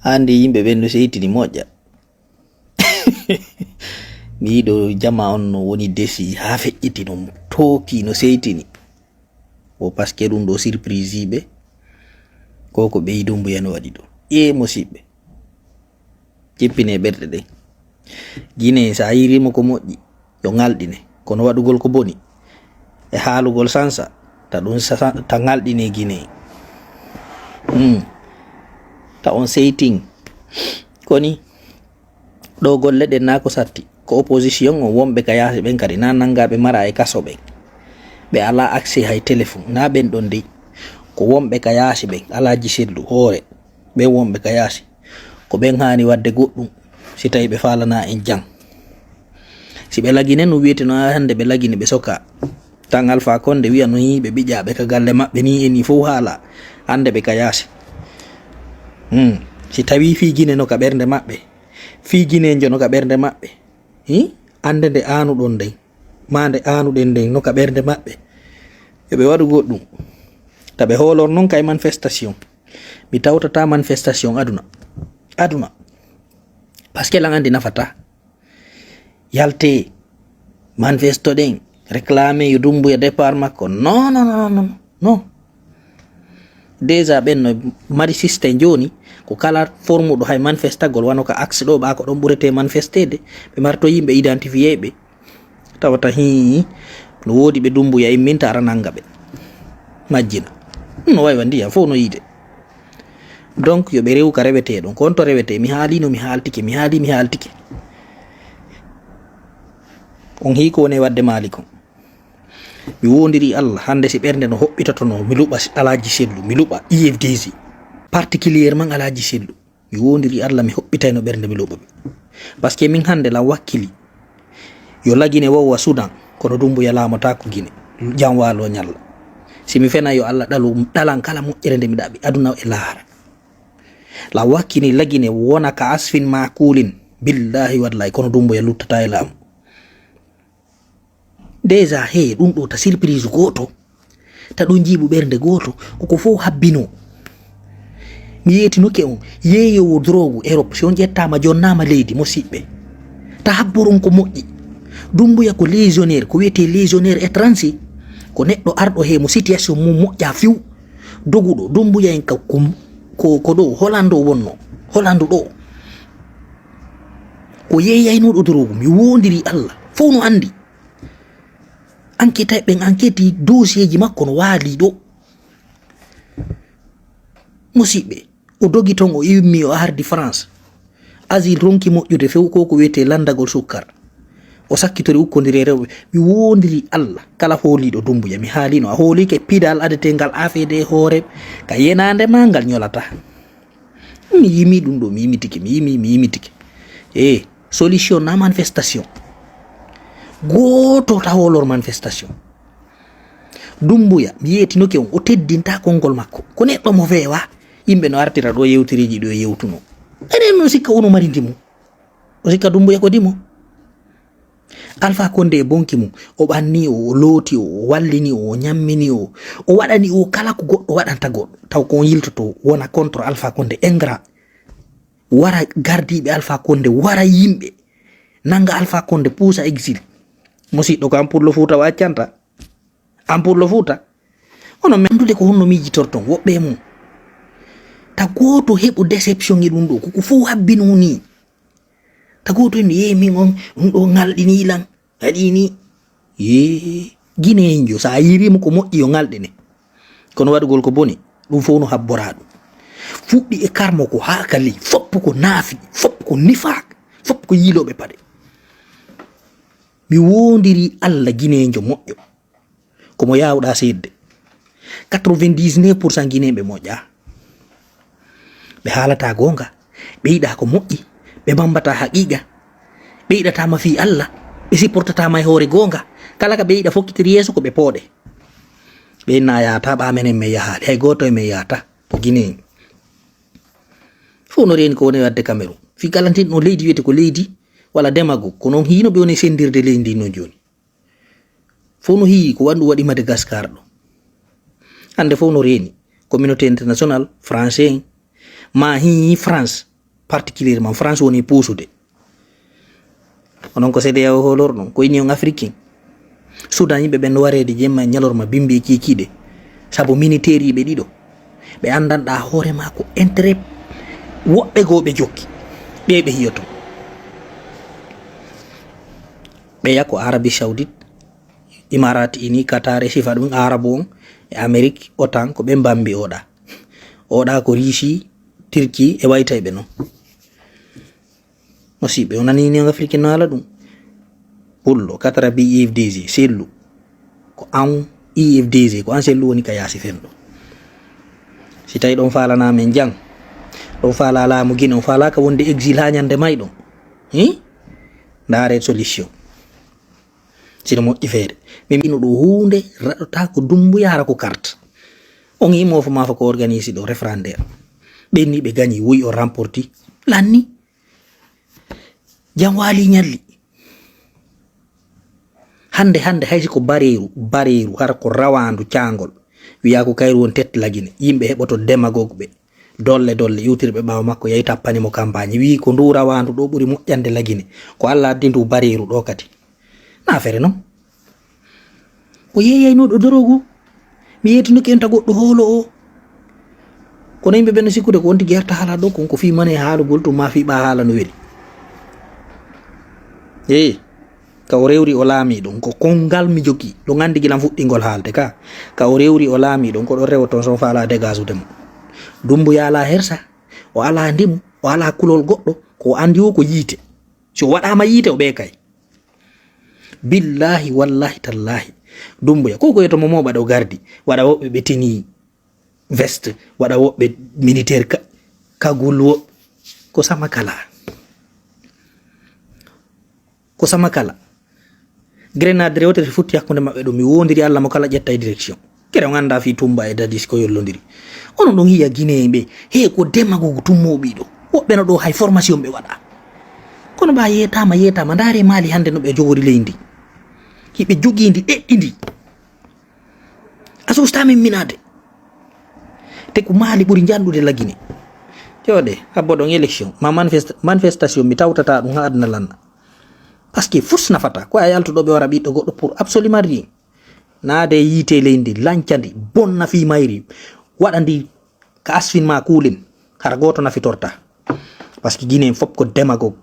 hande yimɓe ɓen no seytini moƴƴa. mi yiɗo jama on no woni desi ha feƴƴiti no tooki no seytini o parce que ɗum ɗo surprise yiɓe ko ɓe dumbuya no waɗi ɗo musidɓe jippine ɓerɗe ɗen. Guinée sa yirimo ko moƴƴi yo ngalɗine, kono waɗugol ko boni e haalugol sansa ta ɗum ta ngalɗine Guinée. Ta on seytin koni ɗo golle ɗen na ko satti ko opposition on wonɓe ka yaasi ɓen kadi na nangaɓe mara e kaso ɓen ɓe ala accès hay téléphone na ɓen ɗon dey ko wonɓe ka yaasi ɓen alaji sellu hoore ɓen wonɓe ka yaasi ko ɓen hani wadde goɗɗum si tawi ɓe falana en jang. Si ɓe lagine no wiyete no hande ɓe lagini ɓe soka tan Alpha Condé wiya no yiɓe ɓiƴaɓe ka galle maɓɓe ni eni fof haala hande ɓe ka yaasi. Si tawi fi Guinée no ka ɓernde maɓɓe fi Guinée jo no ka ɓernde maɓɓe ande nde anuɗon nden ma nde anuɗen nden no ka ɓernde maɓɓe yoɓe waɗu goɗɗum taɓe hoolor noon kay manifestation. Mi tawtata manifestation aduna par ce que lan andi nafata yalte manifesto ɗen réclame yo Dumbuya départ makko non déjà ɓen no mari systéme joni ko kala formuɗo hay manifestagol wano ka axe ɗo ɓa ko ɗon ɓurete manifestede ɓe marto yimɓe identifié ɓe tawata no woodi ɓe Dumbuya imminta ara nanga ɓe majjina no waywa ndiya fof no yiide. Donc yoɓe rew ka rewete ɗon kon to rewete mi haali mi haaltike on hiko woni wadde maali kon mi wondiri Allah hande si ɓernde no hoɓɓitatono mi luɓa alaji sellu mi luɓa IFDG particulièrement alaji sellu mi wondiri Allah mi hoɓɓitayno ɓernde mi luɓa ɓe par ce que min hande lan wakkili yo lagine wowa Soudan kono Dumbuya laamotako Guinée jam waalo ñalla simi fena yo Allah ɗalan kala moƴƴere nde mi ɗaɓi aduna e laara la wakkini lagine wona ka asfin ma kulin billahi wallahi kono Dumbuya luttata e laamu. Déjà ɗum ɗo ta surprise goto ta ɗum jiiɓu ɓernde goto koko fof habbino. Mi yetinoke on yeeyowo drogue Europe si on ƴettama jonnama leydi musidɓe ta habboron ko moƴƴi. Dumbuya ko légionnaire ko wiyete légionnaire étranger ko neɗɗo arɗo he mo situation mum moƴƴa fiw doguɗo Dumbuya en ko ɗo Hollande o wonno Hollande ɗo ko yeeyaynoɗo drogue mi wondiri Allah fof no andi enquête ɓen enquête dossier ji makko no waali ɗo musidɓe o dogi ton o iwmi o ardi France asile ronki moƴƴude few ko wiyete landagol sukkar o sakkitori ukkodiri rewɓe mi wondiri Allah kala hooliɗo Dumbuya mi haalino a hoolike pidal adetengal afede hoore ka yenande ma ngal ñolata mi yimi ɗum ɗo mi yimitike solution na manifestation goto ta holor manifestation. Dumbuya mi yetinoke on o teddinta konngol makko ko neɗɗo mo feewa yimɓe no artira ɗo yewtiriji ɗo yewtuno enen no sikka ono mari ndimo o sikka Dumbuya ko dimo Alpha Condé e bonki mum o ɓanni o looti o wallini o ñammini o waɗani o kala ko goɗɗo waɗanta goɗɗo taw kon yiltoto wona contre Alpha Condé ingrat wara gardiɓe Alpha Condé wara yimɓe nanga Alpha Condé puusa exil musidɗo ko ampullo Fuuta waccanta ampullo Fuuta ono mendude ko honno miijitorton woɓɓe mum ta goto heɓu déception e ɗum ɗo koko fof habbino ni ta goto en min on ɗum ɗo ngalɗinilan haɗini Guinée en jo sa yirimo ko moƴƴi yo ngalɗine kono waɗugol ko boni ɗum fof no habbora ɗum fuɗɗi e karmo ko haakali foppo ko naafi foppo ko nifak foppo ko yiiloɓe paɗe mi wondiri Allah Guinée jo moƴƴo komo yawɗa sedde 99% Guinée ɓe moƴƴa ɓe haalata gonga ɓe yiɗa ko moƴƴi ɓe bambata haqiqa ɓe yiɗatama fi Allah ɓe supportatama e hoore gonga kala ka ɓe yiɗa fokkitiri yeeso ko ɓe pooɗe ɓe na yata ɓa menen min yahaali hay goto e min yahata Guinée fof no reeni ko woni wadde Cameroun fi galantinɗo leydi wiyete ko leydi wala demago ko noon hino ɓe woni sendirde leydi no joni fof no hiyi ko wanɗu waɗi Madagascar ɗo hande fof no reeni communauté international français ma hi France particulièrement France woni puusude onon ko CEDEAO holor ɗum ko union africain Soudan yimɓe ɓen wareede jemma ñalorma bimbi kikiɗe sabu militaire yiɓe ɗiɗo ɓe andanɗa hoore ma ko intérêt woɓɓe goo ɓe jokki ɓe ɓe hiyoto ɓe yakko Arabie Saoudite Imarat ini Qatar e sifa ɗum arabu on e Amérique OTAN ko ɓe mbambi oɗa ko Russie Turquie e wayta ɓe noon musiɓe o nani union africaine no ala ɗum pullo katara bi IFDG sellu ko an IFDG ko an sellu woni ka yaasi fen ɗo si tawi ɗon falana men jang ɗon fala laamu Guinée on falaka wonde exil ha ñande may ɗon ndaare solution sino moƴƴi feere min ino ɗo hunde raɗota ko dumbuyara ko carte on yimo fo mafa ko organise ɗo référendaire ɓenni ɓe gañi wuyi o remporti lanni jam waali ñalli hande haysi ko bareeru har ko rawandu caangol wiya ko kayru won tette lagine yimɓe heɓoto demagogue ɓe dolle iwtirɓe ɓaawa makko yahi tappanimo campagne wi ko ndu rawandu ɗo ɓuri moƴƴande lagine ko Allah addi ndu bareeru ɗo kadi na fere noon ko yeyaynoɗo dorogu mi yetinoki enta goɗɗo hoolo o kono yimɓe ɓe no sikkude ko wonti gerta haala ɗo konko fi mane haalugol to ma fiɓa haala no weli ka o rewri o laami ɗum ko kongal mi jogi ɗo gandi gilam fuɗɗingol haalde ka o rewri o laami ɗum ko ɗon rewa toon son faala dégage mo dumbu ya ala hersa o ala ndimu o ala kulol goɗɗo ko andi o ko yiite so waɗama yiite o ɓe kay billahi wallahi tallahi dumbuya ko yeto mo moɓa ɗo gardi waɗa woɓɓe ɓe tini veste waɗa woɓɓe militaire kagul ko sama kala grenade rewtere futti hakkunde maɓɓe ɗo mi wondiri Allah mo kala ƴetta e direction kere o ganda fi tumba e dadis ko yollodiri onon ɗon hiya Guinée ɓe he ko demagogo tummoɓi ɗo woɓɓe no ɗo hay formation ɓe waɗa kono ɓa yetama ndaare Mali hande no ɓe jogori leydi hiɓe jogindi ɗeɗɗidi a sustamin minade te ko Mali ɓuri janɗude la Guinée joɗe habbo ɗon élection ma manifestation mi tawtata ɗum ha aduna lanna par ce que fus nafata ko a yaltuɗo ɓe wara ɓiɗɗo goɗɗo pour absolument rien naade yiite leydi lancandi bonna fi mayri waɗa ndi ka asfin ma kuulen hara goto nafitorta par ce que Guinée fop ko demagogue